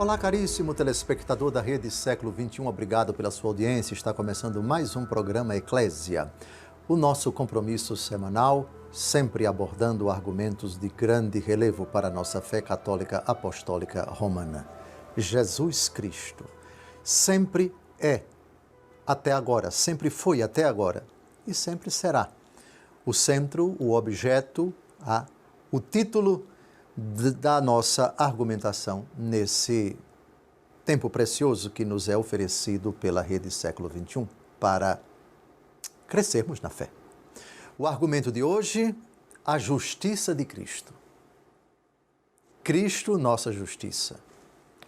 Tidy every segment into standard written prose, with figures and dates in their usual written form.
Olá, caríssimo telespectador da Rede Século XXI, obrigado pela sua audiência. Está começando mais um programa Eclésia, o nosso compromisso semanal, sempre abordando argumentos de grande relevo para a nossa fé católica apostólica romana. Jesus Cristo sempre é, até agora, sempre foi até agora e sempre será o centro, o objeto, o título da nossa argumentação nesse tempo precioso que nos é oferecido pela Rede Século XXI para crescermos na fé. O argumento de hoje, a justiça de Cristo. Cristo, nossa justiça.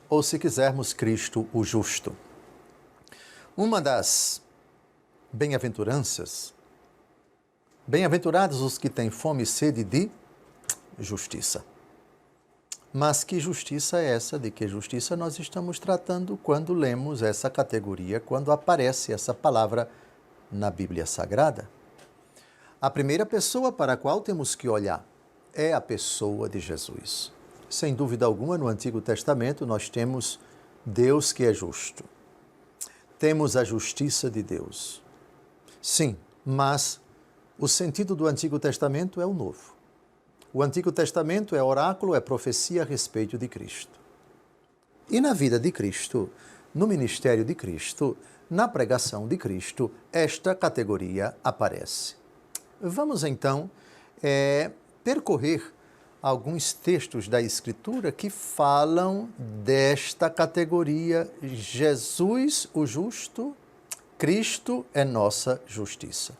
Ou, se quisermos, Cristo, o justo. Uma das bem-aventuranças, bem-aventurados os que têm fome e sede de justiça. Mas que justiça é essa? De que justiça nós estamos tratando quando lemos essa categoria, quando aparece essa palavra na Bíblia Sagrada? A primeira pessoa para a qual temos que olhar é a pessoa de Jesus. Sem dúvida alguma, no Antigo Testamento nós temos Deus que é justo. Temos a justiça de Deus. Sim, mas o sentido do Antigo Testamento é o Novo. O Antigo Testamento é oráculo, é profecia a respeito de Cristo. E na vida de Cristo, no ministério de Cristo, na pregação de Cristo, esta categoria aparece. Vamos então percorrer alguns textos da Escritura que falam desta categoria. Jesus, o justo, Cristo é nossa justiça.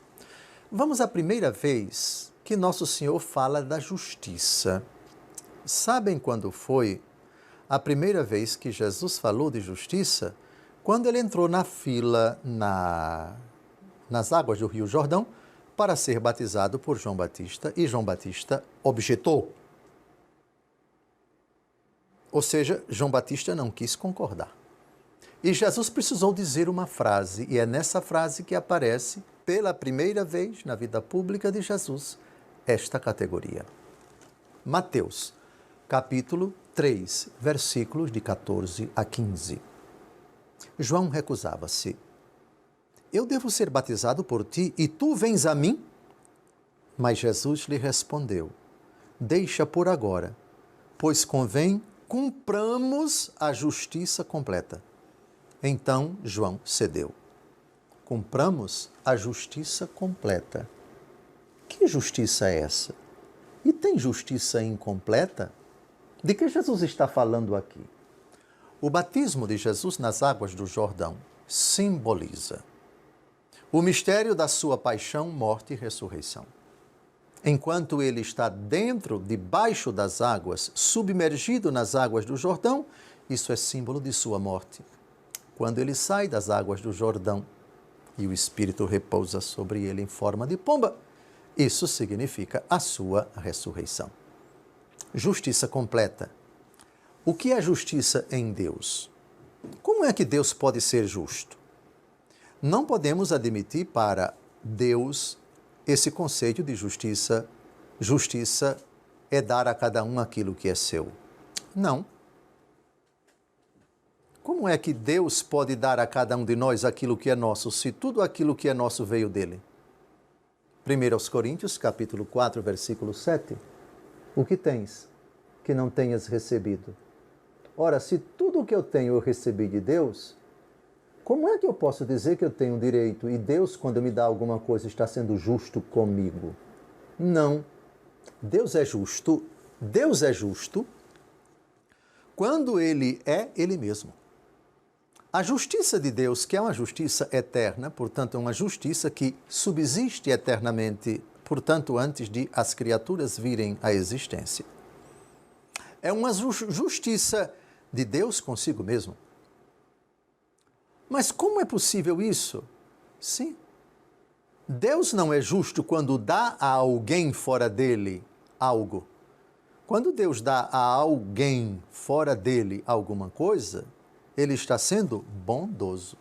Vamos à primeira vez que Nosso Senhor fala da justiça. Sabem quando foi a primeira vez que Jesus falou de justiça? Quando ele entrou na fila nas águas do Rio Jordão para ser batizado por João Batista, e João Batista objetou. Ou seja, João Batista não quis concordar. E Jesus precisou dizer uma frase, e é nessa frase que aparece pela primeira vez na vida pública de Jesus esta categoria. Mateus, capítulo 3, versículos de 14 a 15. João recusava-se. Eu devo ser batizado por ti e tu vens a mim? Mas Jesus lhe respondeu, deixa por agora, pois convém cumpramos a justiça completa. Então João cedeu. Cumpramos a justiça completa. Que justiça é essa? E tem justiça incompleta? De que Jesus está falando aqui? O batismo de Jesus nas águas do Jordão simboliza o mistério da sua paixão, morte e ressurreição. Enquanto ele está debaixo das águas, submergido nas águas do Jordão, isso é símbolo de sua morte. Quando ele sai das águas do Jordão e o Espírito repousa sobre ele em forma de pomba, isso significa a sua ressurreição. Justiça completa. O que é justiça em Deus? Como é que Deus pode ser justo? Não podemos admitir para Deus esse conceito de justiça. Justiça é dar a cada um aquilo que é seu. Não. Como é que Deus pode dar a cada um de nós aquilo que é nosso, se tudo aquilo que é nosso veio dele? 1 Coríntios, capítulo 4, versículo 7. O que tens que não tenhas recebido? Ora, se tudo o que eu tenho eu recebi de Deus, como é que eu posso dizer que eu tenho direito e Deus, quando me dá alguma coisa, está sendo justo comigo? Não. Deus é justo. Deus é justo quando Ele é Ele mesmo. A justiça de Deus, que é uma justiça eterna, portanto, é uma justiça que subsiste eternamente, portanto, antes de as criaturas virem à existência. É uma justiça de Deus consigo mesmo. Mas como é possível isso? Sim. Deus não é justo quando dá a alguém fora dele algo. Quando Deus dá a alguém fora dele alguma coisa, ele está sendo bondoso.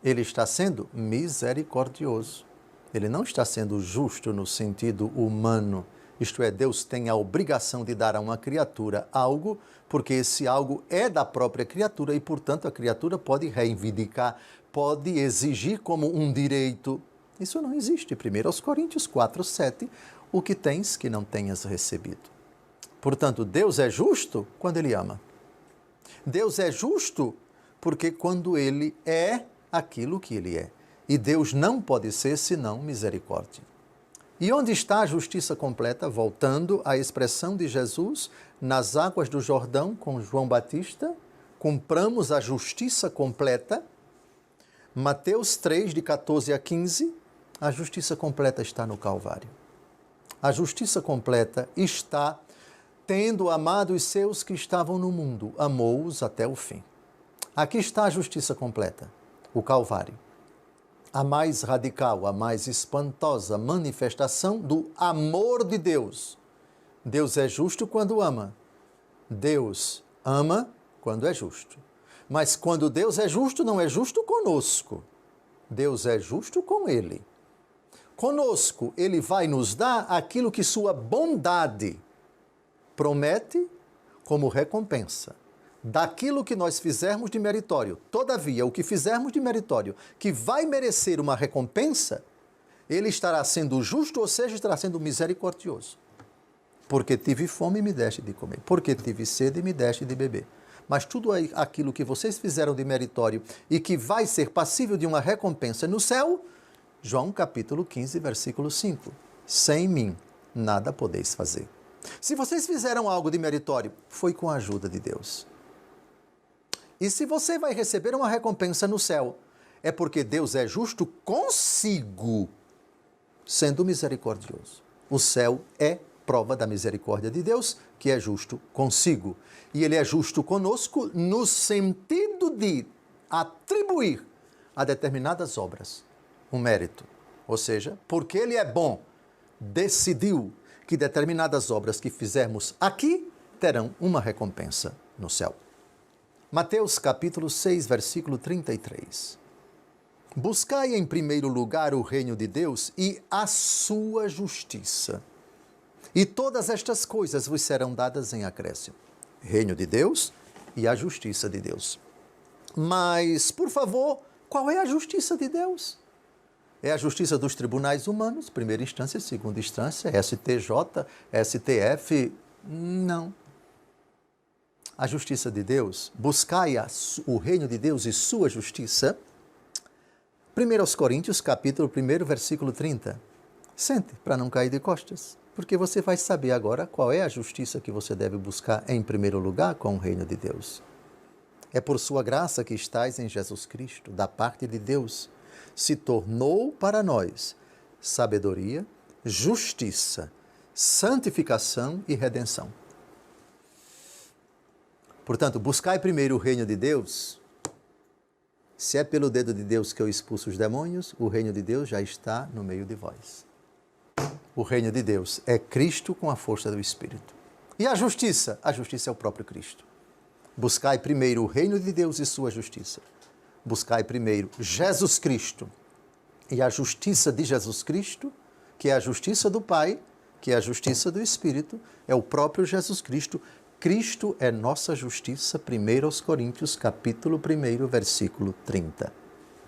Ele está sendo misericordioso. Ele não está sendo justo no sentido humano Isto é, Deus tem a obrigação de dar a uma criatura algo, porque esse algo é da própria criatura e, portanto, a criatura pode reivindicar, pode exigir como um direito. Isso não existe. 1 Coríntios 4:7, o que tens que não tenhas recebido. Portanto, Deus é justo quando Ele ama. Deus é justo porque quando Ele é aquilo que Ele é. E Deus não pode ser senão misericórdia. E onde está a justiça completa? Voltando à expressão de Jesus nas águas do Jordão com João Batista, cumpramos a justiça completa. Mateus 3, de 14 a 15, a justiça completa está no Calvário. A justiça completa está tendo amado os seus que estavam no mundo, amou-os até o fim. Aqui está a justiça completa, o Calvário. A mais radical, a mais espantosa manifestação do amor de Deus. Deus é justo quando ama. Deus ama quando é justo. Mas quando Deus é justo, não é justo conosco. Deus é justo com Ele. Conosco, Ele vai nos dar aquilo que sua bondade promete como recompensa daquilo que nós fizermos de meritório. Todavia, o que fizermos de meritório, que vai merecer uma recompensa, Ele estará sendo justo, ou seja, estará sendo misericordioso. Porque tive fome e me deste de comer. Porque tive sede e me deste de beber. Mas tudo aquilo que vocês fizeram de meritório e que vai ser passível de uma recompensa no céu, João capítulo 15, versículo 5. Sem mim, nada podeis fazer. Se vocês fizeram algo de meritório, foi com a ajuda de Deus. E se você vai receber uma recompensa no céu, é porque Deus é justo consigo, sendo misericordioso. O céu é prova da misericórdia de Deus, que é justo consigo. E Ele é justo conosco no sentido de atribuir a determinadas obras um mérito. Ou seja, porque Ele é bom, decidiu que determinadas obras que fizermos aqui terão uma recompensa no céu. Mateus capítulo 6, versículo 33. Buscai em primeiro lugar o reino de Deus e a sua justiça. E todas estas coisas vos serão dadas em acréscimo. Reino de Deus e a justiça de Deus. Mas, por favor, qual é a justiça de Deus? É a justiça dos tribunais humanos, primeira instância, segunda instância, STJ, STF? Não. A justiça de Deus, buscai o reino de Deus e sua justiça. 1 Coríntios, capítulo 1, versículo 30. Sente, para não cair de costas, porque você vai saber agora qual é a justiça que você deve buscar em primeiro lugar com o reino de Deus. É por sua graça que estais em Jesus Cristo, da parte de Deus, se tornou para nós sabedoria, justiça, santificação e redenção. Portanto, buscai primeiro o reino de Deus. Se é pelo dedo de Deus que eu expulso os demônios, o reino de Deus já está no meio de vós. O reino de Deus é Cristo com a força do Espírito. E a justiça? A justiça é o próprio Cristo. Buscai primeiro o reino de Deus e sua justiça. Buscai primeiro Jesus Cristo e a justiça de Jesus Cristo, que é a justiça do Pai, que é a justiça do Espírito, é o próprio Jesus Cristo. Cristo é nossa justiça, 1 Coríntios, capítulo 1, versículo 30.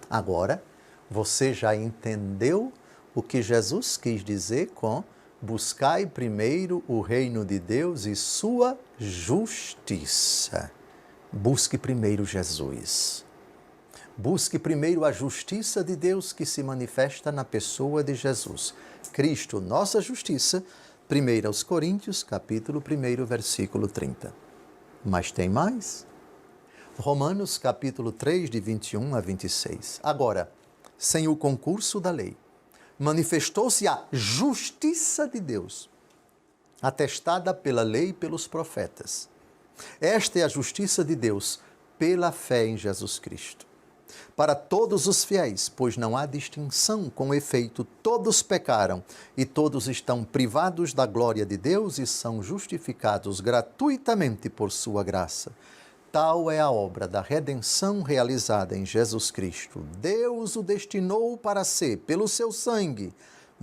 Agora, você já entendeu o que Jesus quis dizer com buscai primeiro o reino de Deus e sua justiça. Busque primeiro Jesus. Busque primeiro a justiça de Deus que se manifesta na pessoa de Jesus. Cristo, nossa justiça, 1 Coríntios, capítulo 1, versículo 30. Mas tem mais? Romanos, capítulo 3, de 21 a 26. Agora, sem o concurso da lei, manifestou-se a justiça de Deus, atestada pela lei e pelos profetas. Esta é a justiça de Deus pela fé em Jesus Cristo. Para todos os fiéis, pois não há distinção, com efeito, todos pecaram e todos estão privados da glória de Deus e são justificados gratuitamente por sua graça. Tal é a obra da redenção realizada em Jesus Cristo. Deus o destinou para ser, pelo seu sangue,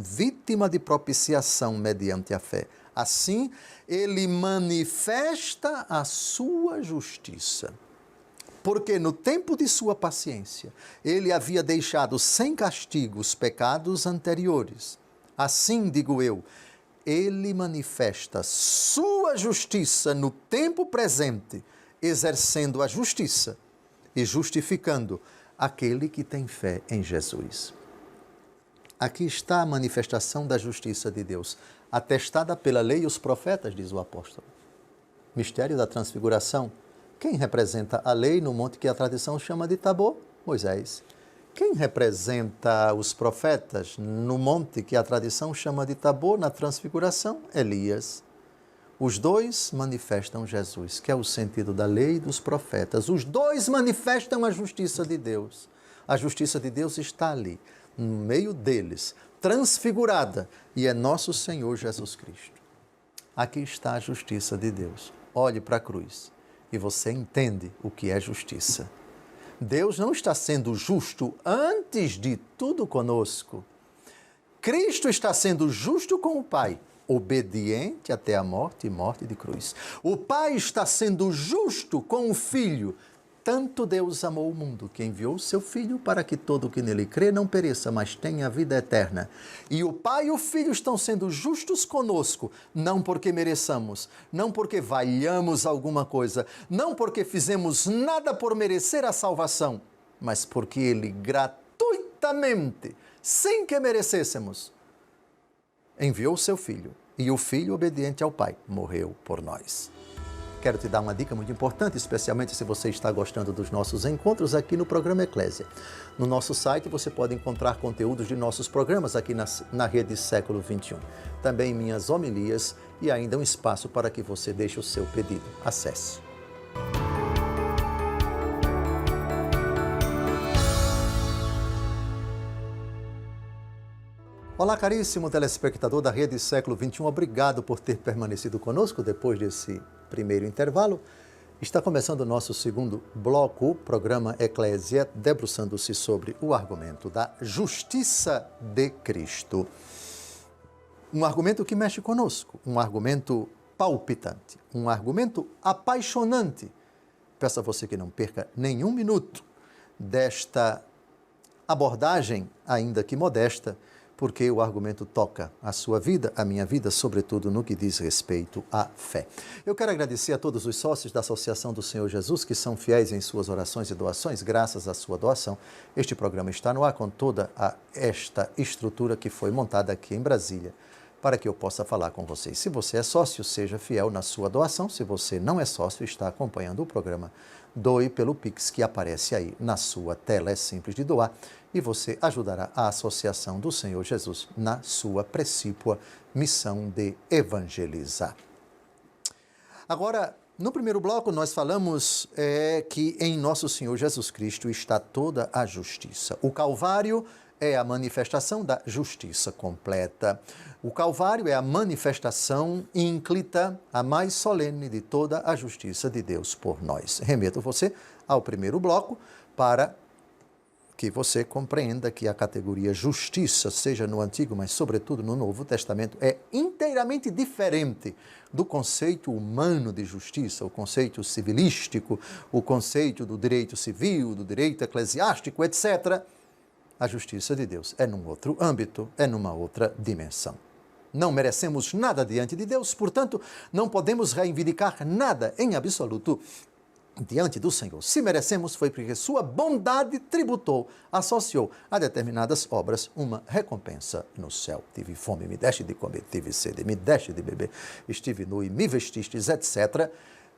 vítima de propiciação mediante a fé. Assim, ele manifesta a sua justiça. Porque no tempo de sua paciência, ele havia deixado sem castigo os pecados anteriores. Assim, digo eu, ele manifesta sua justiça no tempo presente, exercendo a justiça e justificando aquele que tem fé em Jesus. Aqui está a manifestação da justiça de Deus, atestada pela lei e os profetas, diz o apóstolo. Mistério da transfiguração. Quem representa a lei no monte que a tradição chama de Tabor? Moisés. Quem representa os profetas no monte que a tradição chama de Tabor na transfiguração? Elias. Os dois manifestam Jesus, que é o sentido da lei e dos profetas. Os dois manifestam a justiça de Deus. A justiça de Deus está ali, no meio deles, transfigurada, e é nosso Senhor Jesus Cristo. Aqui está a justiça de Deus. Olhe para a cruz e você entende o que é justiça. Deus não está sendo justo antes de tudo conosco. Cristo está sendo justo com o Pai, obediente até a morte e morte de cruz. O Pai está sendo justo com o Filho. Tanto Deus amou o mundo que enviou o seu Filho para que todo o que nele crê não pereça, mas tenha a vida eterna. E o Pai e o Filho estão sendo justos conosco, não porque mereçamos, não porque valhamos alguma coisa, não porque fizemos nada por merecer a salvação, mas porque Ele gratuitamente, sem que merecêssemos, enviou o seu Filho. E o Filho, obediente ao Pai, morreu por nós. Quero te dar uma dica muito importante, especialmente se você está gostando dos nossos encontros aqui no programa Eclésia. No nosso site você pode encontrar conteúdos de nossos programas aqui na Rede Século XXI. Também minhas homilias e ainda um espaço para que você deixe o seu pedido. Acesse. Olá, caríssimo telespectador da Rede Século XXI, obrigado por ter permanecido conosco depois desse primeiro intervalo. Está começando o nosso segundo bloco, o programa Eclésia, debruçando-se sobre o argumento da justiça de Cristo. Um argumento que mexe conosco, um argumento palpitante, um argumento apaixonante. Peço a você que não perca nenhum minuto desta abordagem, ainda que modesta, porque o argumento toca a sua vida, a minha vida, sobretudo no que diz respeito à fé. Eu quero agradecer a todos os sócios da Associação do Senhor Jesus, que são fiéis em suas orações e doações. Graças à sua doação, este programa está no ar com toda esta estrutura que foi montada aqui em Brasília, para que eu possa falar com vocês. Se você é sócio, seja fiel na sua doação. Se você não é sócio e está acompanhando o programa, doe pelo Pix que aparece aí na sua tela. É simples de doar e você ajudará a Associação do Senhor Jesus na sua precípua missão de evangelizar. Agora, no primeiro bloco, nós falamos que em nosso Senhor Jesus Cristo está toda a justiça. O Calvário é a manifestação da justiça completa. O Calvário é a manifestação ínclita, a mais solene de toda a justiça de Deus por nós. Remeto você ao primeiro bloco para que você compreenda que a categoria justiça, seja no Antigo, mas sobretudo no Novo Testamento, é inteiramente diferente do conceito humano de justiça, o conceito civilístico, o conceito do direito civil, do direito eclesiástico, etc. A justiça de Deus é num outro âmbito, é numa outra dimensão. Não merecemos nada diante de Deus, portanto, não podemos reivindicar nada em absoluto diante do Senhor. Se merecemos, foi porque sua bondade tributou, associou a determinadas obras uma recompensa no céu. Tive fome, me deste de comer, tive sede, me deste de beber, estive nu e me vestistes, etc.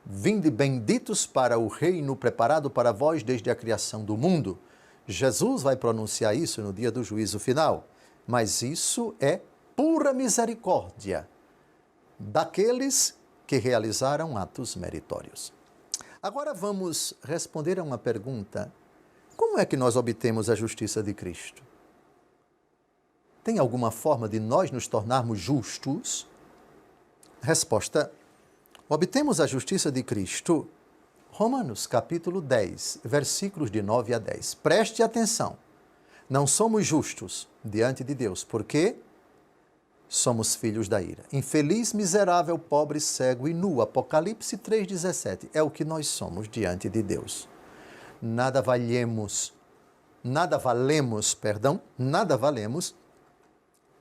Vinde benditos para o reino preparado para vós desde a criação do mundo. Jesus vai pronunciar isso no dia do juízo final, mas isso é pura misericórdia daqueles que realizaram atos meritórios. Agora vamos responder a uma pergunta. Como é que nós obtemos a justiça de Cristo? Tem alguma forma de nós nos tornarmos justos? Resposta: obtemos a justiça de Cristo. Romanos capítulo 10, versículos de 9 a 10. Preste atenção. Não somos justos diante de Deus. Por quê? somos filhos da ira. Infeliz, miserável, pobre, cego e nu. Apocalipse 3,17. É o que nós somos diante de Deus. Nada valemos,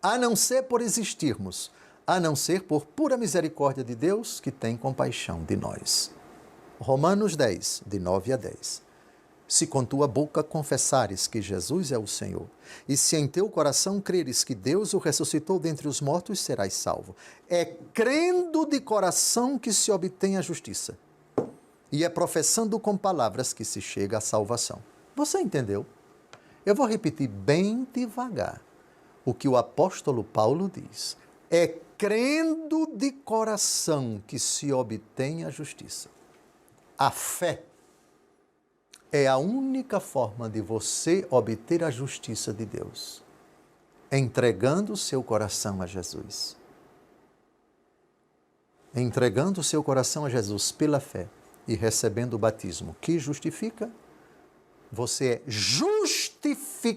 a não ser por existirmos, a não ser por pura misericórdia de Deus que tem compaixão de nós. Romanos 10, de 9 a 10. Se com tua boca confessares que Jesus é o Senhor, e se em teu coração creres que Deus o ressuscitou dentre os mortos, serás salvo. É crendo de coração que se obtém a justiça, e é professando com palavras que se chega à salvação. Você entendeu? Eu vou repetir bem devagar o que o apóstolo Paulo diz. É crendo de coração que se obtém a justiça. A fé é a única forma de você obter a justiça de Deus, entregando o seu coração a Jesus. Entregando o seu coração a Jesus pela fé e recebendo o batismo que justifica, você é justificado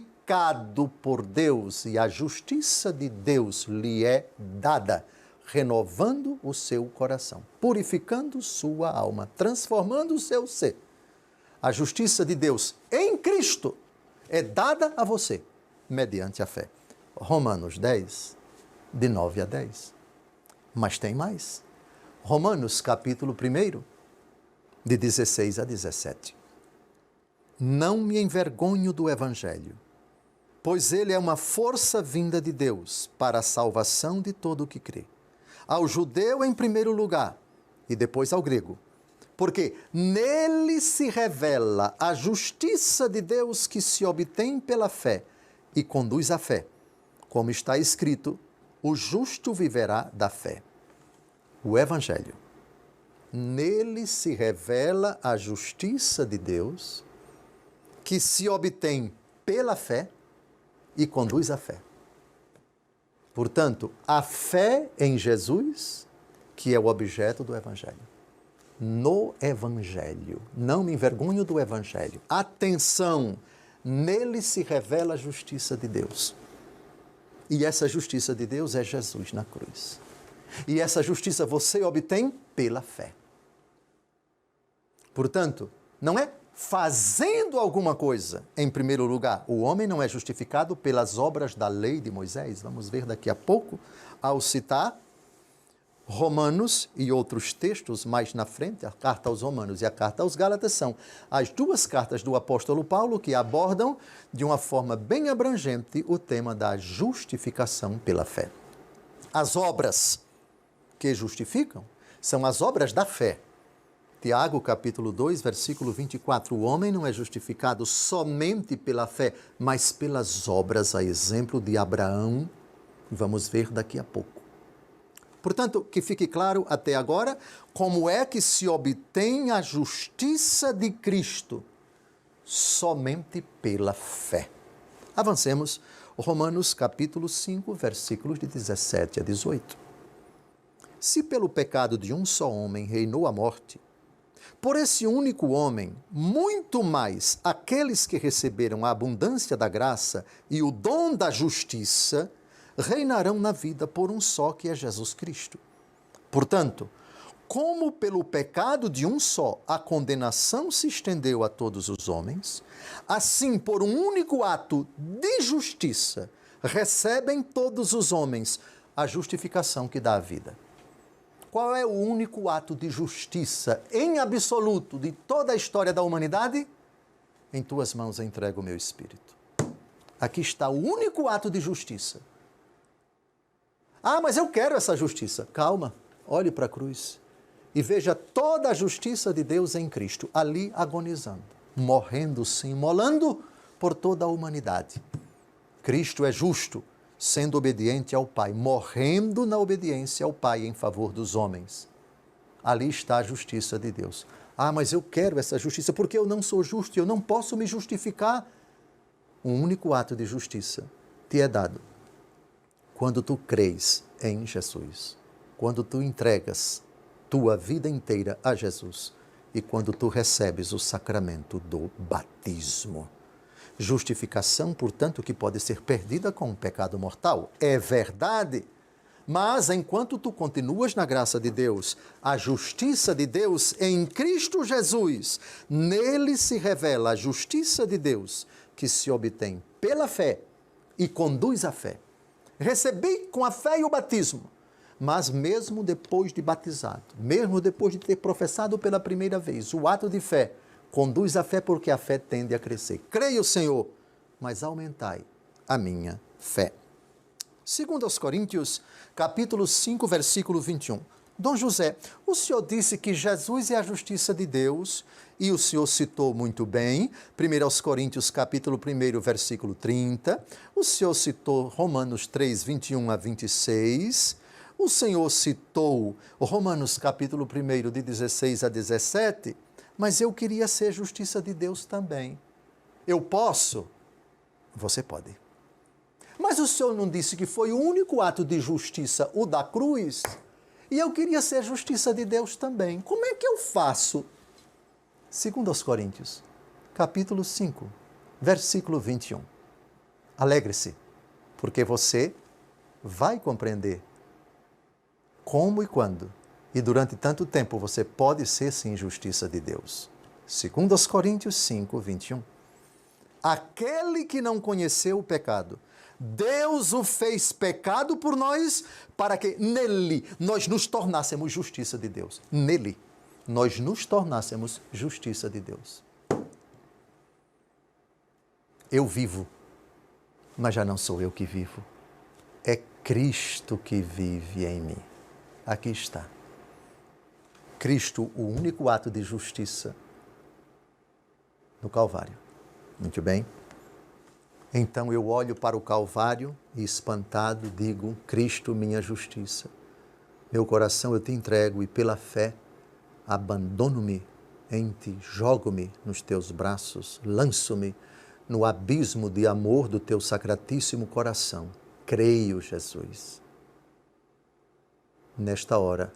por Deus e a justiça de Deus lhe é dada, renovando o seu coração, purificando sua alma, transformando o seu ser. A justiça de Deus em Cristo é dada a você, mediante a fé. Romanos 10, de 9 a 10. Mas tem mais. Romanos, capítulo 1, de 16 a 17. Não me envergonho do Evangelho, pois ele é uma força vinda de Deus para a salvação de todo o que crê. Ao judeu em primeiro lugar e depois ao grego. Porque nele se revela a justiça de Deus que se obtém pela fé e conduz à fé. Como está escrito, o justo viverá da fé. O Evangelho. Nele se revela a justiça de Deus que se obtém pela fé e conduz à fé. Portanto, a fé em Jesus, que é o objeto do Evangelho. No Evangelho. Não me envergonho do Evangelho. Atenção! Nele se revela a justiça de Deus. E essa justiça de Deus é Jesus na cruz. E essa justiça você obtém pela fé. Portanto, não é fazendo alguma coisa. Em primeiro lugar, o homem não é justificado pelas obras da lei de Moisés. Vamos ver daqui a pouco, ao citar Romanos e outros textos mais na frente, a carta aos Romanos e a carta aos Gálatas, são as duas cartas do apóstolo Paulo que abordam de uma forma bem abrangente o tema da justificação pela fé. As obras que justificam são as obras da fé. Tiago, capítulo 2, versículo 24. O homem não é justificado somente pela fé, mas pelas obras, a exemplo de Abraão. Vamos ver daqui a pouco. Portanto, que fique claro até agora como é que se obtém a justiça de Cristo somente pela fé. Avancemos. Romanos capítulo 5, versículos de 17 a 18. Se pelo pecado de um só homem reinou a morte, por esse único homem, muito mais aqueles que receberam a abundância da graça e o dom da justiça reinarão na vida por um só, que é Jesus Cristo. Portanto, como pelo pecado de um só a condenação se estendeu a todos os homens, assim por um único ato de justiça recebem todos os homens a justificação que dá a vida. Qual é o único ato de justiça em absoluto de toda a história da humanidade? Em tuas mãos entrego o meu espírito. Aqui está o único ato de justiça. Ah, mas eu quero essa justiça. Calma, olhe para a cruz e veja toda a justiça de Deus em Cristo, ali agonizando, morrendo, se imolando por toda a humanidade. Cristo é justo, sendo obediente ao Pai, morrendo na obediência ao Pai em favor dos homens. Ali está a justiça de Deus. Ah, mas eu quero essa justiça porque eu não sou justo e eu não posso me justificar. Um único ato de justiça te é dado quando tu crês em Jesus, quando tu entregas tua vida inteira a Jesus e quando tu recebes o sacramento do batismo. Justificação, portanto, que pode ser perdida com o pecado mortal. É verdade, Mas enquanto tu continuas na graça de Deus, a justiça de Deus em Cristo Jesus, nele se revela a justiça de Deus, que se obtém pela fé e conduz à fé. Recebi com a fé e o batismo, mas mesmo depois de batizado, mesmo depois de ter professado pela primeira vez, o ato de fé conduz à fé porque a fé tende a crescer. Creio, Senhor, mas aumentai a minha fé. Segundo aos Coríntios, capítulo 5, versículo 21. Dom José, o senhor disse que Jesus é a justiça de Deus e o senhor citou muito bem, 1 aos Coríntios, capítulo 1, versículo 30. O senhor citou Romanos 3, 21 a 26. O senhor citou Romanos, capítulo 1, de 16 a 17. Mas eu queria ser justiça de Deus também. Eu posso? Você pode. Mas o senhor não disse que foi o único ato de justiça, o da cruz? E eu queria ser justiça de Deus também. Como é que eu faço? Segundo aos Coríntios, capítulo 5, versículo 21. Alegre-se, porque você vai compreender como e quando, e durante tanto tempo você pode ser sim justiça de Deus. Segundo aos Coríntios 5, 21. Aquele que não conheceu o pecado, Deus o fez pecado por nós, para que nele nós nos tornássemos justiça de Deus. Nele nós nos tornássemos justiça de Deus. Eu vivo, mas já não sou eu que vivo. É Cristo que vive em mim. Aqui está. Cristo, o único ato de justiça no Calvário. Muito bem? Então eu olho para o Calvário e, espantado, digo: Cristo, minha justiça. Meu coração eu te entrego e, pela fé, abandono-me em ti, jogo-me nos teus braços, lanço-me no abismo de amor do teu sacratíssimo coração. Creio, Jesus. Nesta hora,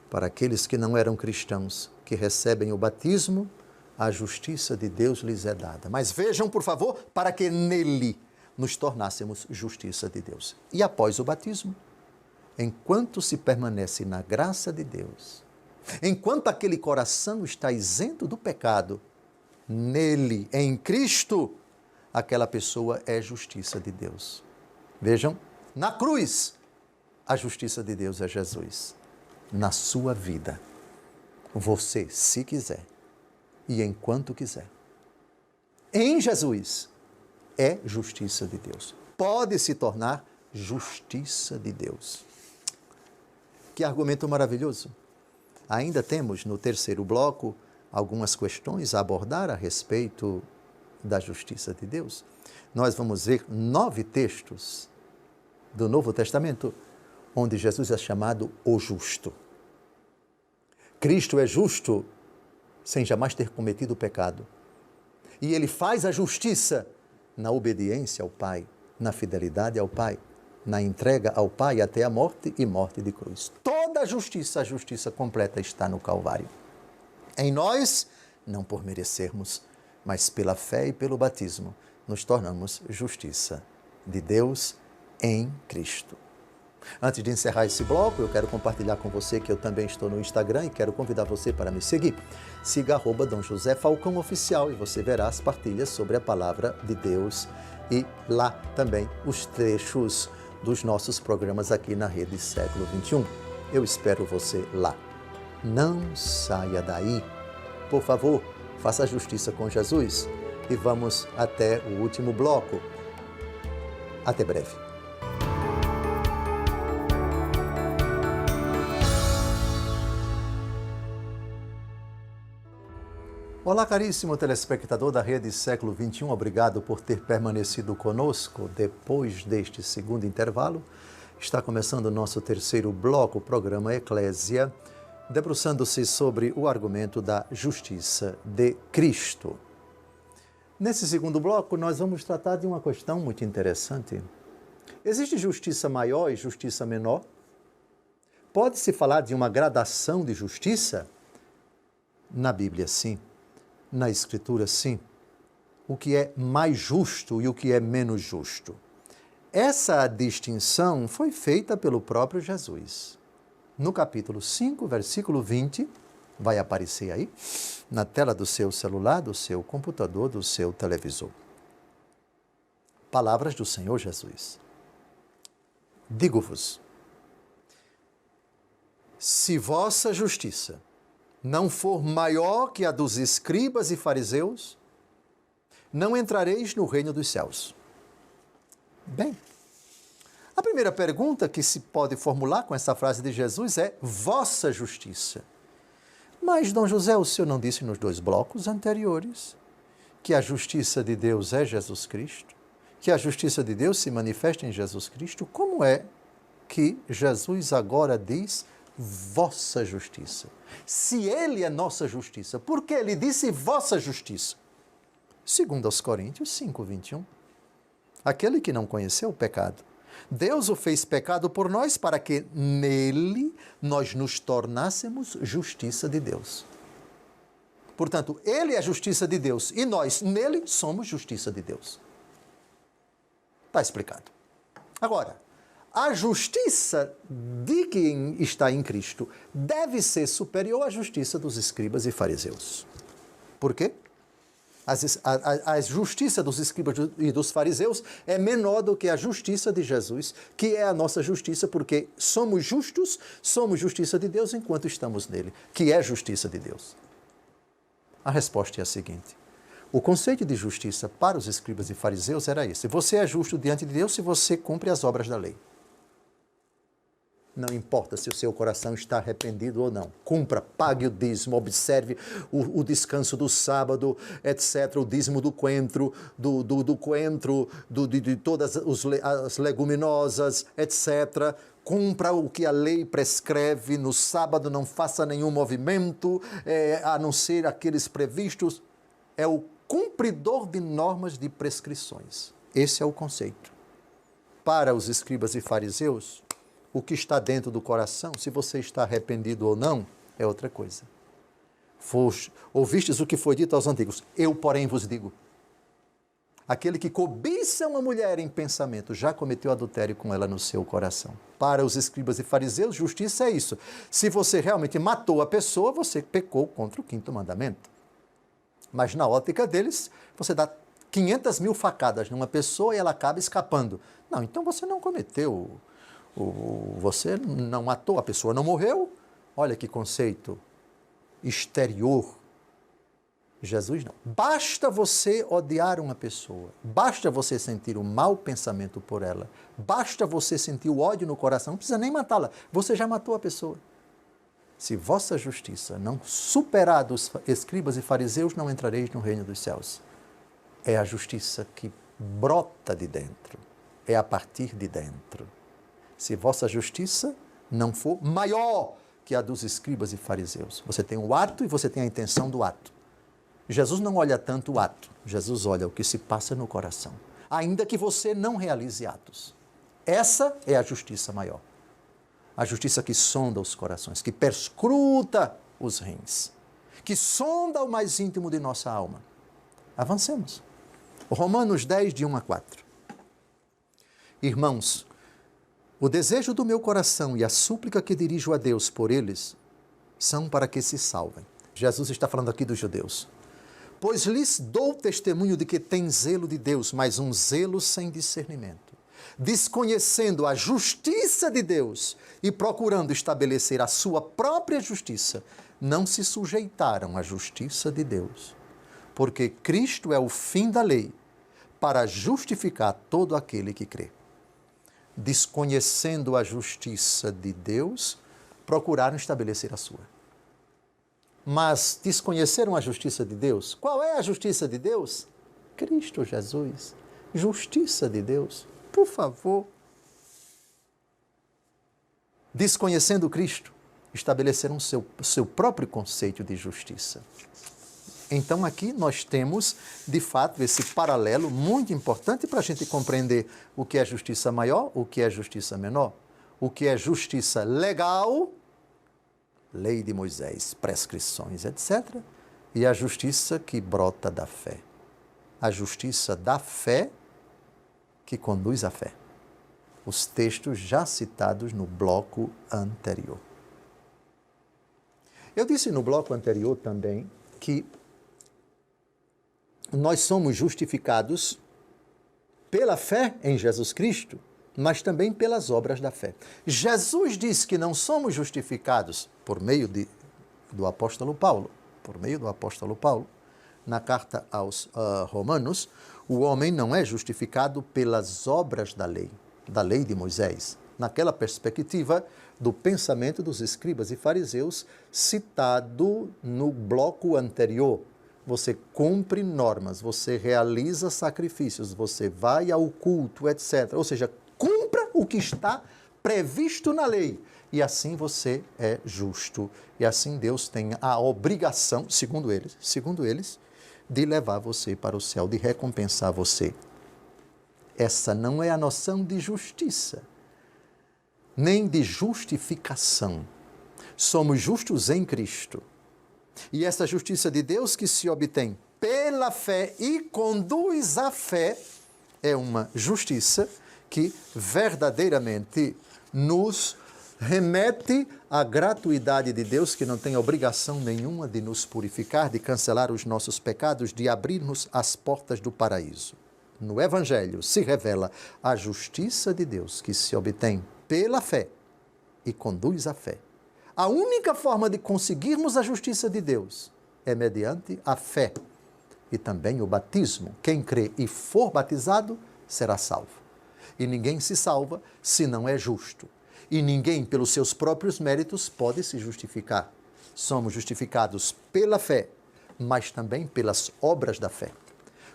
para aqueles que não eram cristãos, que recebem o batismo, a justiça de Deus lhes é dada. Mas vejam, por favor, para que nele nos tornássemos justiça de Deus. E após o batismo, enquanto se permanece na graça de Deus, enquanto aquele coração está isento do pecado, nele, em Cristo, aquela pessoa é justiça de Deus. Vejam, na cruz, a justiça de Deus é Jesus. Na sua vida, você, se quiser, e enquanto quiser, em Jesus, é justiça de Deus. Pode se tornar justiça de Deus. Que argumento maravilhoso! Ainda temos, no terceiro bloco, algumas questões a abordar a respeito da justiça de Deus. Nós vamos ver 9 textos do Novo Testamento, onde Jesus é chamado o justo. Cristo é justo sem jamais ter cometido pecado. E ele faz a justiça na obediência ao Pai, na fidelidade ao Pai, na entrega ao Pai até a morte e morte de cruz. Toda a justiça completa está no Calvário. Em nós, não por merecermos, mas pela fé e pelo batismo, nos tornamos justiça de Deus em Cristo. Antes de encerrar esse bloco, eu quero compartilhar com você que eu também estou no Instagram e quero convidar você para me seguir. Siga @Dom José Falcão Oficial e você verá as partilhas sobre a palavra de Deus e lá também os trechos dos nossos programas aqui na Rede Século XXI. Eu espero você lá. Não saia daí. Por favor, faça justiça com Jesus e vamos até o último bloco. Até breve. Olá, caríssimo telespectador da Rede Século XXI, obrigado por ter permanecido conosco depois deste segundo intervalo. Está começando o nosso terceiro bloco, o programa Eclésia, debruçando-se sobre o argumento da justiça de Cristo. Nesse segundo bloco, nós vamos tratar de uma questão muito interessante. Existe justiça maior e justiça menor? Pode-se falar de uma gradação de justiça? Na Bíblia, sim. Na Escritura, sim. O que é mais justo e o que é menos justo. Essa distinção foi feita pelo próprio Jesus. No capítulo 5, versículo 20, vai aparecer aí, na tela do seu celular, do seu computador, do seu televisor. Palavras do Senhor Jesus. Digo-vos, se vossa justiça não for maior que a dos escribas e fariseus, não entrareis no reino dos céus. Bem, a primeira pergunta que se pode formular com essa frase de Jesus é vossa justiça. Mas, Dom José, o senhor não disse nos 2 blocos anteriores que a justiça de Deus é Jesus Cristo? Que a justiça de Deus se manifesta em Jesus Cristo? Como é que Jesus agora diz vossa justiça? Se ele é nossa justiça, por que ele disse vossa justiça? Segundo aos Coríntios 5, 21. Aquele que não conheceu o pecado, Deus o fez pecado por nós para que nele nós nos tornássemos justiça de Deus. Portanto, ele é a justiça de Deus e nós nele somos justiça de Deus. Está explicado. Agora, a justiça de quem está em Cristo deve ser superior à justiça dos escribas e fariseus. Por quê? A justiça dos escribas e dos fariseus é menor do que a justiça de Jesus, que é a nossa justiça, porque somos justos, somos justiça de Deus enquanto estamos nele, que é justiça de Deus. A resposta é a seguinte: o conceito de justiça para os escribas e fariseus era esse: você é justo diante de Deus se você cumpre as obras da lei. Não importa se o seu coração está arrependido ou não. Cumpra, pague o dízimo, observe o descanso do sábado, etc. O dízimo do coentro, de todas as leguminosas, etc. Cumpra o que a lei prescreve. No sábado não faça nenhum movimento, a não ser aqueles previstos. É o cumpridor de normas de prescrições. Esse é o conceito. Para os escribas e fariseus, o que está dentro do coração, se você está arrependido ou não, é outra coisa. Ouvistes o que foi dito aos antigos, eu, porém, vos digo. Aquele que cobiça uma mulher em pensamento já cometeu adultério com ela no seu coração. Para os escribas e fariseus, justiça é isso. Se você realmente matou a pessoa, você pecou contra o 5º mandamento. Mas na ótica deles, você dá 500.000 facadas numa pessoa e ela acaba escapando. Não, então você não cometeu... Você não matou, a pessoa não morreu. Olha que conceito exterior. Jesus não. Basta você odiar uma pessoa, basta você sentir um mau pensamento por ela, basta você sentir o ódio no coração, não precisa nem matá-la, você já matou a pessoa. Se vossa justiça não superar dos escribas e fariseus, não entrareis no reino dos céus. É a justiça que brota de dentro, é a partir de dentro. Se vossa justiça não for maior que a dos escribas e fariseus. Você tem o ato e você tem a intenção do ato. Jesus não olha tanto o ato, Jesus olha o que se passa no coração, ainda que você não realize atos. Essa é a justiça maior. A justiça que sonda os corações, que perscruta os rins, que sonda o mais íntimo de nossa alma. Avancemos. Romanos 10, de 1 a 4. Irmãos, o desejo do meu coração e a súplica que dirijo a Deus por eles são para que se salvem. Jesus está falando aqui dos judeus. Pois lhes dou testemunho de que têm zelo de Deus, mas um zelo sem discernimento. Desconhecendo a justiça de Deus e procurando estabelecer a sua própria justiça, não se sujeitaram à justiça de Deus. Porque Cristo é o fim da lei para justificar todo aquele que crê. Desconhecendo a justiça de Deus, procuraram estabelecer a sua. Mas desconheceram a justiça de Deus? Qual é a justiça de Deus? Cristo Jesus. Justiça de Deus. Por favor. Desconhecendo Cristo, estabeleceram seu próprio conceito de justiça. Então aqui nós temos, de fato, esse paralelo muito importante para a gente compreender o que é justiça maior, o que é justiça menor, o que é justiça legal, lei de Moisés, prescrições, etc., e a justiça que brota da fé. A justiça da fé que conduz à fé. os textos já citados no bloco anterior. Eu disse no bloco anterior também que nós somos justificados pela fé em Jesus Cristo, mas também pelas obras da fé. Jesus disse que não somos justificados por meio do apóstolo Paulo, na carta aos Romanos, o homem não é justificado pelas obras da lei de Moisés. Naquela perspectiva do pensamento dos escribas e fariseus citado no bloco anterior. Você cumpre normas, você realiza sacrifícios, você vai ao culto, etc. Ou seja, cumpra o que está previsto na lei. E assim você é justo. E assim Deus tem a obrigação, segundo eles, de levar você para o céu, de recompensar você. Essa não é a noção de justiça, nem de justificação. Somos justos em Cristo. E essa justiça de Deus que se obtém pela fé e conduz à fé é uma justiça que verdadeiramente nos remete à gratuidade de Deus, que não tem obrigação nenhuma de nos purificar, de cancelar os nossos pecados, de abrir-nos as portas do paraíso. No Evangelho se revela a justiça de Deus que se obtém pela fé e conduz à fé. A única forma de conseguirmos a justiça de Deus é mediante a fé e também o batismo. Quem crê e for batizado será salvo. E ninguém se salva se não é justo. E ninguém, pelos seus próprios méritos, pode se justificar. Somos justificados pela fé, mas também pelas obras da fé.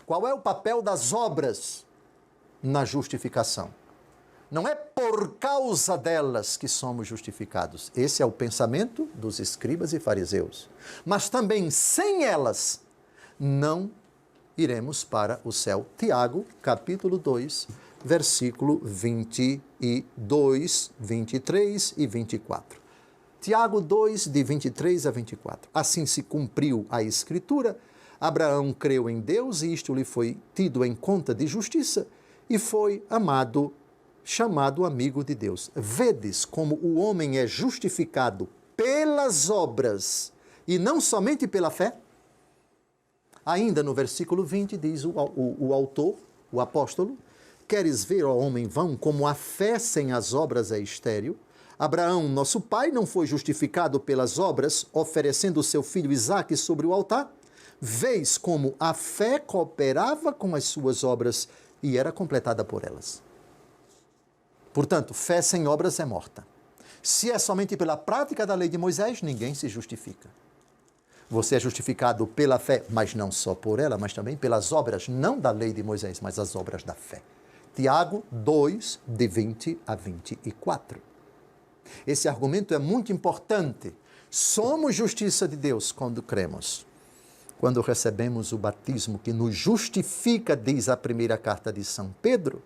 Qual é o papel das obras na justificação? Não é por causa delas que somos justificados. Esse é o pensamento dos escribas e fariseus. Mas também sem elas não iremos para o céu. Tiago, capítulo 2, versículo 22, 23 e 24. Tiago 2, de 23 a 24. Assim se cumpriu a Escritura. Abraão creu em Deus e isto lhe foi tido em conta de justiça e foi chamado amigo de Deus. Vedes como o homem é justificado pelas obras e não somente pela fé? Ainda no versículo 20 diz o autor, o apóstolo: queres ver, ó homem vão, como a fé sem as obras é estéril? Abraão, nosso pai, não foi justificado pelas obras, oferecendo o seu filho Isaque sobre o altar? Vês como a fé cooperava com as suas obras e era completada por elas. Portanto, fé sem obras é morta. Se é somente pela prática da lei de Moisés, ninguém se justifica. Você é justificado pela fé, mas não só por ela, mas também pelas obras, não da lei de Moisés, mas as obras da fé. Tiago 2, de 20 a 24. Esse argumento é muito importante. Somos justiça de Deus quando cremos. Quando recebemos o batismo que nos justifica, diz a primeira carta de São Pedro,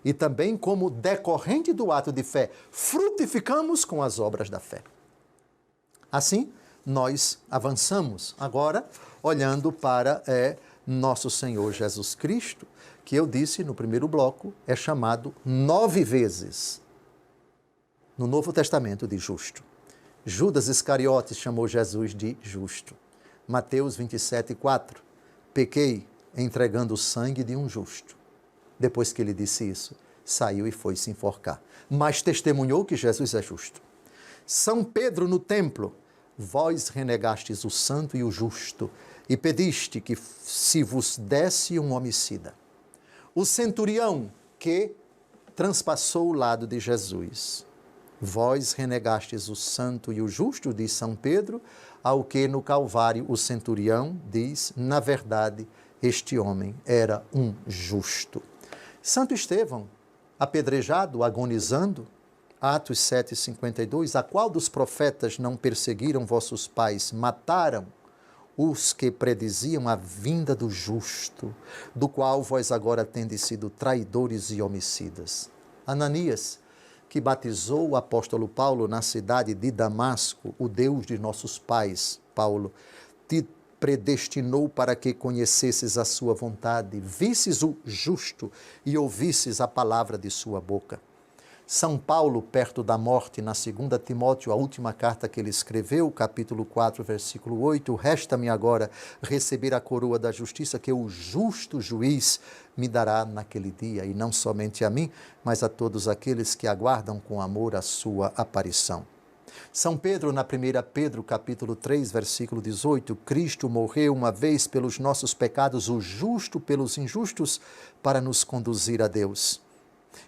e também como decorrente do ato de fé, frutificamos com as obras da fé. Assim, nós avançamos agora, olhando para nosso Senhor Jesus Cristo, que eu disse no primeiro bloco, é chamado 9 vezes no Novo Testamento de justo. Judas Iscariotes chamou Jesus de justo. Mateus 27, 4. Pequei entregando o sangue de um justo. Depois que ele disse isso, saiu e foi se enforcar. Mas testemunhou que Jesus é justo. São Pedro no templo: vós renegastes o santo e o justo, e pediste que se vos desse um homicida. O centurião que transpassou o lado de Jesus: vós renegastes o santo e o justo, diz São Pedro, ao que no Calvário o centurião diz: na verdade, este homem era um justo. Santo Estevão, apedrejado, agonizando, Atos 7,52, a qual dos profetas não perseguiram vossos pais, mataram os que prediziam a vinda do justo, do qual vós agora tendes sido traidores e homicidas. Ananias, que batizou o apóstolo Paulo na cidade de Damasco, o Deus de nossos pais, Paulo, te predestinou para que conhecesses a sua vontade, visses o justo e ouvisses a palavra de sua boca. São Paulo, perto da morte, na 2 Timóteo, a última carta que ele escreveu, capítulo 4, versículo 8, resta-me agora receber a coroa da justiça que o justo juiz me dará naquele dia, e não somente a mim, mas a todos aqueles que aguardam com amor a sua aparição. São Pedro, na 1 Pedro, capítulo 3, versículo 18, Cristo morreu uma vez pelos nossos pecados, o justo pelos injustos, para nos conduzir a Deus.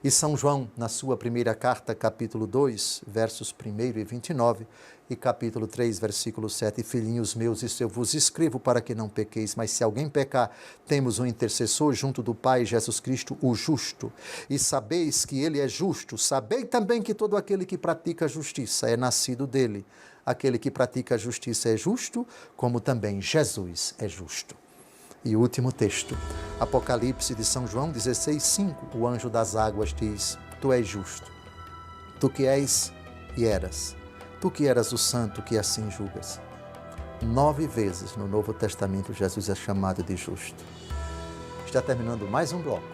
E São João, na sua primeira carta, capítulo 2, versos 1 e 29, e capítulo 3, versículo 7, filhinhos meus, isso eu vos escrevo para que não pequeis, mas se alguém pecar, temos um intercessor junto do Pai, Jesus Cristo, o justo. E sabeis que ele é justo, sabei também que todo aquele que pratica a justiça é nascido dele. Aquele que pratica a justiça é justo, como também Jesus é justo. E o último texto, Apocalipse de São João 16:5, o anjo das águas diz, tu és justo, tu que és e eras, tu que eras o santo que assim julgas. 9 vezes no Novo Testamento Jesus é chamado de justo. Está terminando mais um bloco.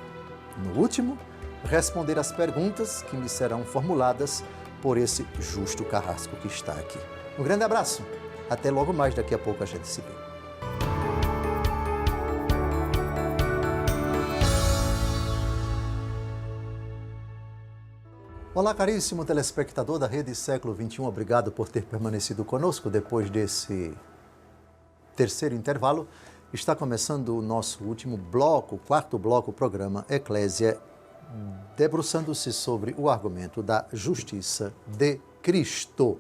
No último, responder as perguntas que me serão formuladas por esse justo carrasco que está aqui. Um grande abraço, até logo mais, daqui a pouco a gente se vê. Olá, caríssimo telespectador da Rede Século XXI, obrigado por ter permanecido conosco depois desse terceiro intervalo. Está começando o nosso último bloco, quarto bloco, programa Eclésia, debruçando-se sobre o argumento da justiça de Cristo.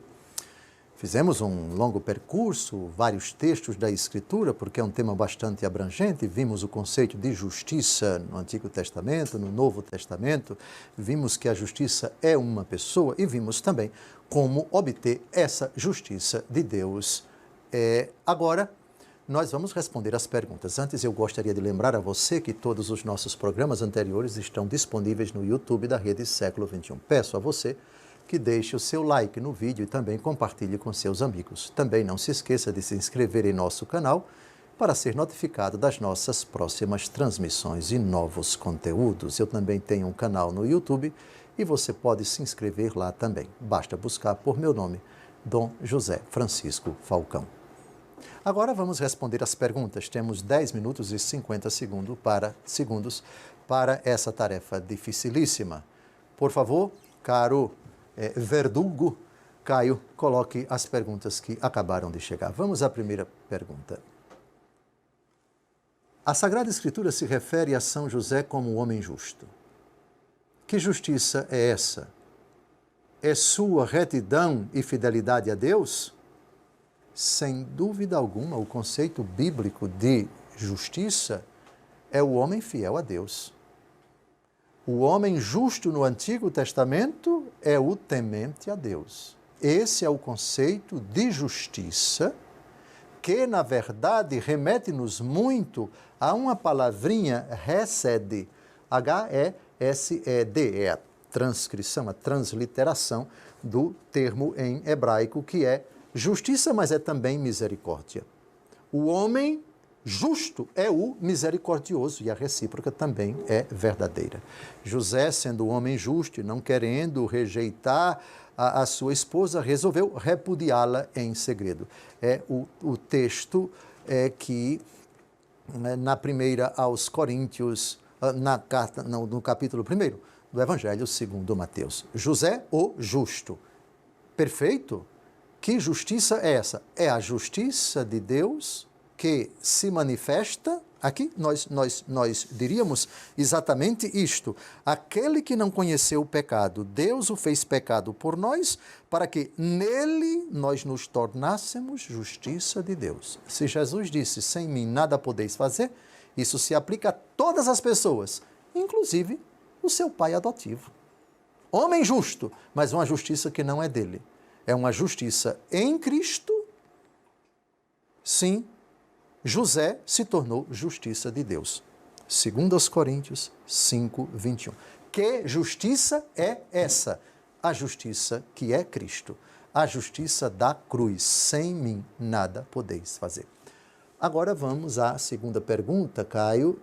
Fizemos um longo percurso, vários textos da Escritura, porque é um tema bastante abrangente. Vimos o conceito de justiça no Antigo Testamento, no Novo Testamento. Vimos que a justiça é uma pessoa e vimos também como obter essa justiça de Deus. Agora, nós vamos responder as perguntas. Antes, eu gostaria de lembrar a você que todos os nossos programas anteriores estão disponíveis no YouTube da Rede Século XXI. Peço a você que deixe o seu like no vídeo e também compartilhe com seus amigos. Também não se esqueça de se inscrever em nosso canal para ser notificado das nossas próximas transmissões e novos conteúdos. Eu também tenho um canal no YouTube e você pode se inscrever lá também. Basta buscar por meu nome, Dom José Francisco Falcão. Agora vamos responder as perguntas. Temos 10 minutos e 50 segundos para essa tarefa dificilíssima. Por favor, caro verdugo, Caio, coloque as perguntas que acabaram de chegar. Vamos à primeira pergunta. A Sagrada Escritura se refere a São José como um homem justo. Que justiça é essa? É sua retidão e fidelidade a Deus? Sem dúvida alguma, o conceito bíblico de justiça é o homem fiel a Deus. O homem justo no Antigo Testamento é o temente a Deus. Esse é o conceito de justiça que, na verdade, remete-nos muito a uma palavrinha hesed, H-E-S-E-D, é a transcrição, a transliteração do termo em hebraico, que é justiça, mas é também misericórdia. O homem justo é o misericordioso e a recíproca também é verdadeira. José, sendo um homem justo e não querendo rejeitar a sua esposa, resolveu repudiá-la em segredo. É o texto que, na primeira aos Coríntios, no capítulo 1 do Evangelho segundo Mateus. José, o justo. Perfeito? Que justiça é essa? É a justiça de Deus que se manifesta, aqui nós diríamos exatamente isto. Aquele que não conheceu o pecado, Deus o fez pecado por nós, para que nele nós nos tornássemos justiça de Deus. Se Jesus disse, sem mim nada podeis fazer, isso se aplica a todas as pessoas, inclusive o seu pai adotivo. Homem justo, mas uma justiça que não é dele. É uma justiça em Cristo. Sim, José se tornou justiça de Deus. 2 Coríntios 5, 21. Que justiça é essa? A justiça que é Cristo. A justiça da cruz. Sem mim nada podeis fazer. Agora vamos à segunda pergunta, Caio.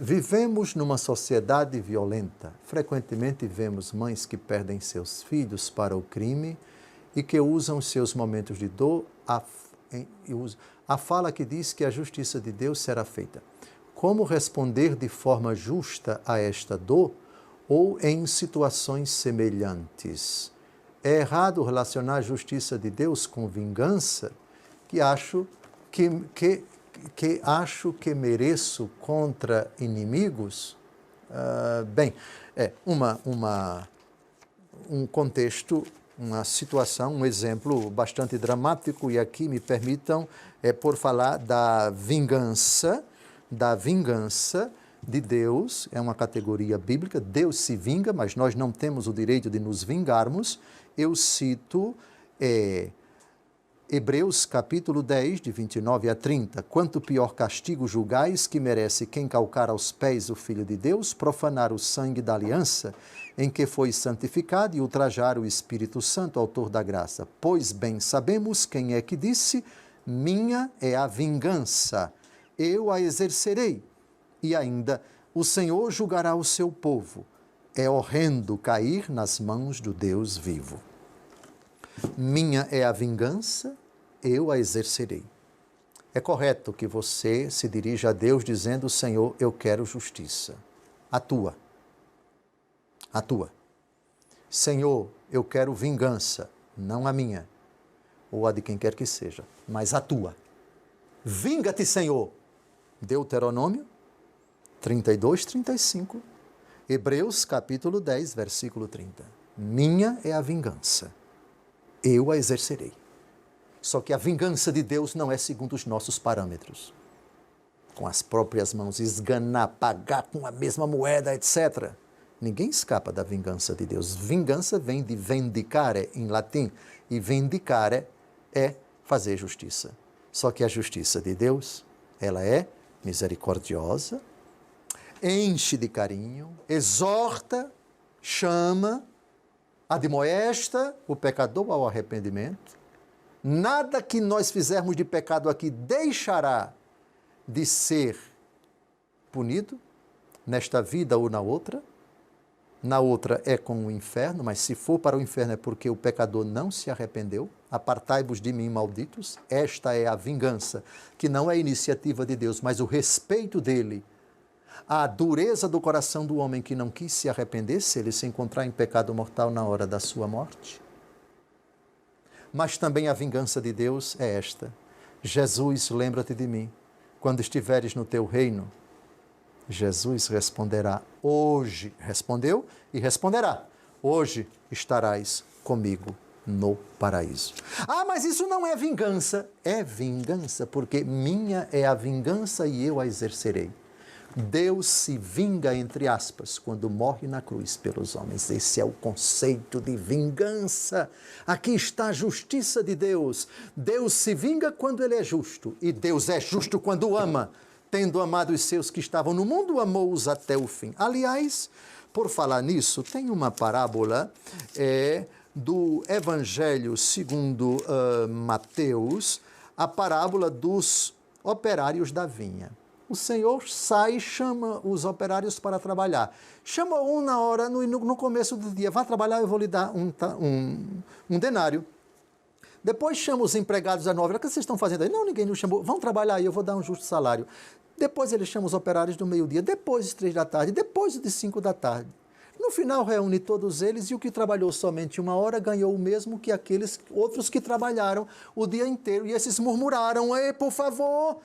Vivemos numa sociedade violenta. Frequentemente vemos mães que perdem seus filhos para o crime e que usam seus momentos de dor a fala que diz que a justiça de Deus será feita. Como responder de forma justa a esta dor ou em situações semelhantes? É errado relacionar a justiça de Deus com vingança, que acho que mereço contra inimigos? Um contexto, uma situação, um exemplo bastante dramático, e aqui me permitam, por falar da vingança de Deus, é uma categoria bíblica, Deus se vinga, mas nós não temos o direito de nos vingarmos. Eu cito Hebreus capítulo 10, de 29 a 30. Quanto pior castigo julgais que merece quem calcar aos pés o Filho de Deus, profanar o sangue da aliança em que foi santificado e ultrajar o Espírito Santo, autor da graça. Pois bem sabemos quem é que disse, minha é a vingança, eu a exercerei. E ainda, o Senhor julgará o seu povo. É horrendo cair nas mãos do Deus vivo. Minha é a vingança, eu a exercerei. É correto que você se dirija a Deus dizendo, Senhor, eu quero justiça. Atua. Senhor, eu quero vingança, não a minha, ou a de quem quer que seja, mas atua. Vinga-te, Senhor. Deuteronômio 32, 35. Hebreus capítulo 10, versículo 30. Minha é a vingança, eu a exercerei. Só que a vingança de Deus não é segundo os nossos parâmetros. Com as próprias mãos, esganar, pagar com a mesma moeda, etc. Ninguém escapa da vingança de Deus. Vingança vem de vendicare, em latim. E vendicare é fazer justiça. Só que a justiça de Deus, ela é misericordiosa, enche de carinho, exorta, chama, admoesta o pecador ao arrependimento. Nada que nós fizermos de pecado aqui deixará de ser punido, nesta vida ou na outra. Na outra é com o inferno, mas se for para o inferno é porque o pecador não se arrependeu. Apartai-vos de mim, malditos. Esta é a vingança, que não é iniciativa de Deus, mas o respeito dele. A dureza do coração do homem que não quis se arrepender, se ele se encontrar em pecado mortal na hora da sua morte. Mas também a vingança de Deus é esta. Jesus, lembra-te de mim, quando estiveres no teu reino. Jesus responderá, hoje, respondeu e responderá, hoje estarás comigo no paraíso. Ah, mas isso não é vingança. É vingança, porque minha é a vingança e eu a exercerei. Deus se vinga, entre aspas, quando morre na cruz pelos homens. Esse é o conceito de vingança. Aqui está a justiça de Deus. Deus se vinga quando ele é justo. E Deus é justo quando ama. Tendo amado os seus que estavam no mundo, amou-os até o fim. Aliás, por falar nisso, tem uma parábola do Evangelho segundo Mateus, a parábola dos operários da vinha. O Senhor sai e chama os operários para trabalhar. Chama um na hora, no começo do dia. Vá trabalhar, eu vou lhe dar um denário. Depois chama os empregados da 9 horas. O que vocês estão fazendo aí? Não, ninguém nos chamou. Vão trabalhar aí, eu vou dar um justo salário. Depois ele chama os operários do meio-dia. Depois das 3 da tarde. Depois das 5 da tarde. No final reúne todos eles e o que trabalhou somente 1 hora ganhou o mesmo que aqueles outros que trabalharam o dia inteiro. E esses murmuraram, ei, por favor...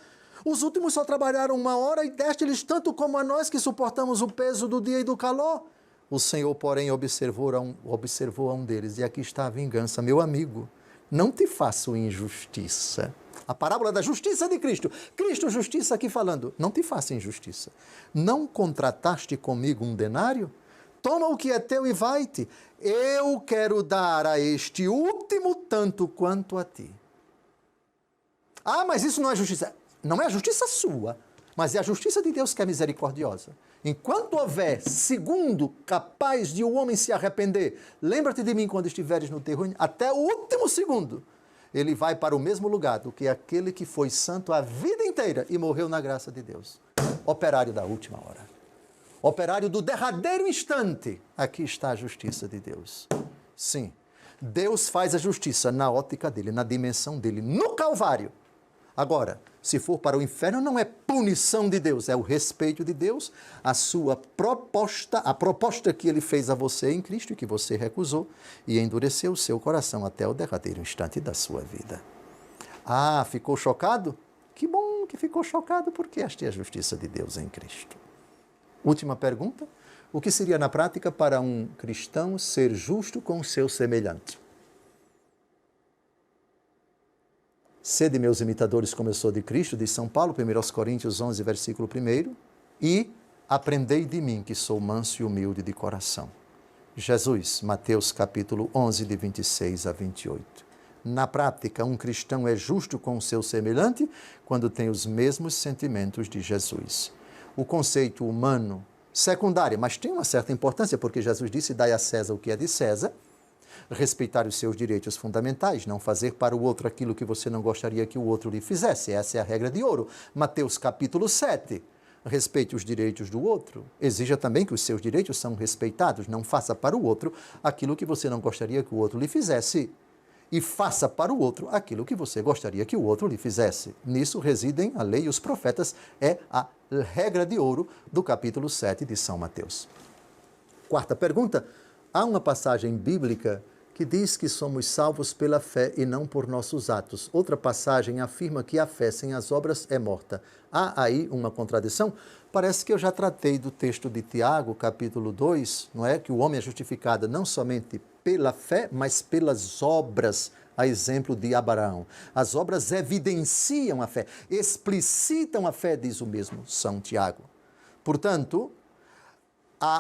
Os últimos só trabalharam 1 hora e deste-lhes tanto como a nós que suportamos o peso do dia e do calor. O Senhor, porém, observou a um deles. E aqui está a vingança. Meu amigo, não te faço injustiça. A parábola da justiça de Cristo. Cristo, justiça aqui falando. Não te faça injustiça. Não contrataste comigo um denário? Toma o que é teu e vai-te. Eu quero dar a este último tanto quanto a ti. Ah, mas isso não é justiça. Não é a justiça sua, mas é a justiça de Deus que é misericordiosa. Enquanto houver segundo capaz de o homem se arrepender, lembra-te de mim quando estiveres no teu reino, até o último segundo, ele vai para o mesmo lugar do que aquele que foi santo a vida inteira e morreu na graça de Deus. Operário da última hora. operário do derradeiro instante. Aqui está a justiça de Deus. Sim, Deus faz a justiça na ótica dele, na dimensão dele, no Calvário. Agora, se for para o inferno, não é punição de Deus, é o respeito de Deus, a sua proposta, a proposta que ele fez a você em Cristo e que você recusou e endureceu o seu coração até o derradeiro instante da sua vida. Ah, ficou chocado? Que bom que ficou chocado, porque esta é a justiça de Deus em Cristo. Última pergunta. O que seria na prática para um cristão ser justo com o seu semelhante? Sede meus imitadores como eu sou de Cristo, diz São Paulo, 1 Coríntios 11, versículo 1, e aprendei de mim, que sou manso e humilde de coração. Jesus, Mateus capítulo 11, de 26 a 28. Na prática, um cristão é justo com o seu semelhante quando tem os mesmos sentimentos de Jesus. O conceito humano, secundário, mas tem uma certa importância, porque Jesus disse, dai a César o que é de César, respeitar os seus direitos fundamentais, não fazer para o outro aquilo que você não gostaria que o outro lhe fizesse. Essa é a regra de ouro. Mateus capítulo 7. Respeite os direitos do outro. Exija também que os seus direitos são respeitados. Não faça para o outro aquilo que você não gostaria que o outro lhe fizesse. E faça para o outro aquilo que você gostaria que o outro lhe fizesse. Nisso residem a lei e os profetas. É a regra de ouro do capítulo 7 de São Mateus. Quarta pergunta. Há uma passagem bíblica que diz que somos salvos pela fé e não por nossos atos. Outra passagem afirma que a fé sem as obras é morta. Há aí uma contradição? Parece que eu já tratei do texto de Tiago, capítulo 2, não é? Que o homem é justificado não somente pela fé, mas pelas obras, a exemplo de Abraão. As obras evidenciam a fé, explicitam a fé, diz o mesmo São Tiago. Portanto,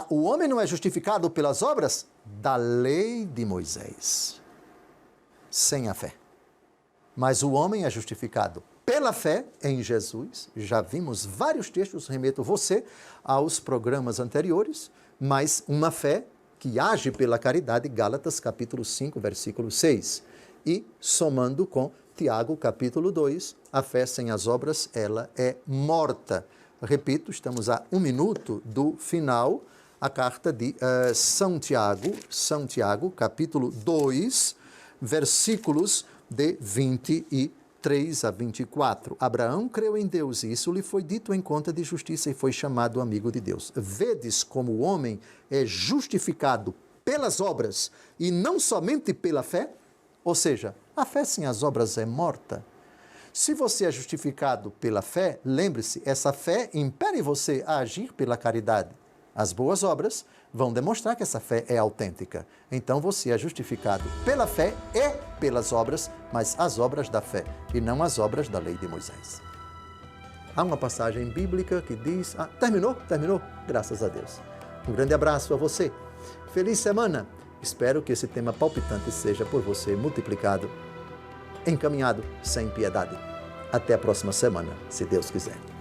o homem não é justificado pelas obras da lei de Moisés, sem a fé. Mas o homem é justificado pela fé em Jesus. Já vimos vários textos, remeto você aos programas anteriores, mas uma fé que age pela caridade, Gálatas capítulo 5, versículo 6. E somando com Tiago capítulo 2, a fé sem as obras, ela é morta. Repito, estamos a 1 minuto do final, a carta de São Tiago, capítulo 2, versículos de 23 a 24. Abraão creu em Deus e isso lhe foi dito em conta de justiça e foi chamado amigo de Deus. Vedes como o homem é justificado pelas obras e não somente pela fé? Ou seja, a fé sem as obras é morta. Se você é justificado pela fé, lembre-se, essa fé impele você a agir pela caridade. As boas obras vão demonstrar que essa fé é autêntica. Então você é justificado pela fé e pelas obras, mas as obras da fé e não as obras da lei de Moisés. Há uma passagem bíblica que diz... Terminou? Graças a Deus. Um grande abraço a você. Feliz semana. Espero que esse tema palpitante seja por você multiplicado, encaminhado sem piedade. Até a próxima semana, se Deus quiser.